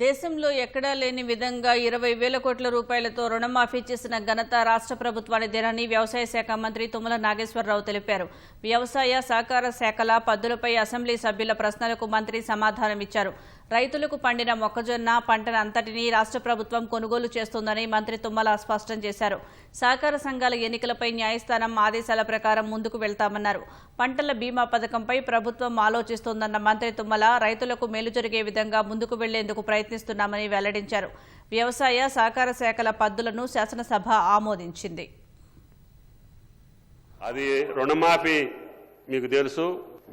దేశంలో ఎక్కడా లేని విధంగా 20,000 కోట్ల రూపాయలతో రుణమాఫీ చేసిన ఘనత రాష్ట్ర ప్రభుత్వానిదేనని వ్యవసాయ శాఖ మంత్రి తుమ్మల నాగేశ్వరరావు తెలిపారు. వ్యవసాయ సహకార శాఖల పద్దులపై అసెంబ్లీ సభ్యుల ప్రశ్నలకు మంత్రి సమాధానమిచ్చారు. రైతులకు పండిన మొక్కజొన్న పంటను అంతటినీ రాష్ట్ర ప్రభుత్వం కొనుగోలు చేస్తుందని మంత్రి తుమ్మల స్పష్టం చేశారు. సహకార సంఘాల ఎన్నికలపై న్యాయస్థానం ఆదేశాల ప్రకారం ముందుకు వెళ్తామన్నారు. పంటల బీమా పథకంపై ప్రభుత్వం ఆలోచిస్తోందన్న మంత్రి తుమ్మల రైతులకు మేలు జరిగే విధంగా ముందుకు వెళ్లేందుకు ప్రయత్నిస్తున్నామని వెల్లడించారు. వ్యవసాయ సహకార శాఖల పద్దులను శాసనసభ ఆమోదించింది. అది రుణమాఫీ మీకు తెలుసు,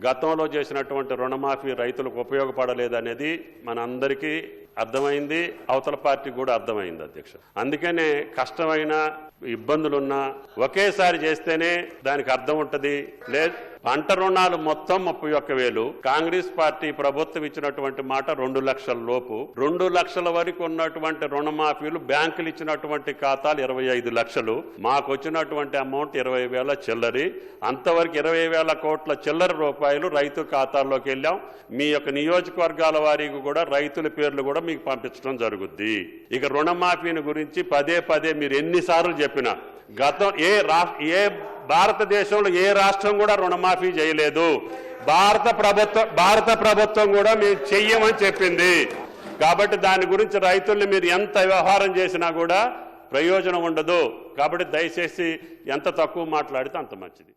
గతంలో చేసినటువంటి రుణమాఫీ రైతులకు ఉపయోగపడలేదనేది మనందరికీ అర్థమైంది, అవతల పార్టీ కూడా అర్థమైంది అధ్యక్ష. అందుకనే కష్టమైన ఇబ్బందులున్నా ఒకేసారి చేస్తేనే దానికి అర్థం ఉంటుంది. లేదు పంట రుణాలు మొత్తం 31,000, కాంగ్రెస్ పార్టీ ప్రభుత్వం ఇచ్చినటువంటి మాట 2 లక్షల లోపు, 2 లక్షల వరకు ఉన్నటువంటి రుణమాఫీలు బ్యాంకులు ఇచ్చినటువంటి ఖాతాలు 25 లక్షలు, మాకు వచ్చినటువంటి అమౌంట్ 20,000 చిల్లరి. అంతవరకు 20,000 కోట్ల చిల్లర రూపాయలు రైతు ఖాతాల్లోకి వెళ్ళాం. మీ యొక్క నియోజకవర్గాల వారికి కూడా రైతుల పేర్లు కూడా మీకు పంపించడం జరుగుద్ది. ఇక రుణమాఫీని గురించి పదే పదే మీరు ఎన్నిసార్లు చెప్పినా, గతం ఏ భారతదేశంలో ఏ రాష్ట్రం కూడా రుణమాఫీ చేయలేదు. భారత ప్రభుత్వం కూడా మేము చెయ్యమని చెప్పింది. కాబట్టి దాని గురించి రైతుల్ని మీరు ఎంత వ్యవహారం చేసినా కూడా ప్రయోజనం ఉండదు. కాబట్టి దయచేసి ఎంత తక్కువ మాట్లాడితే అంత మంచిది.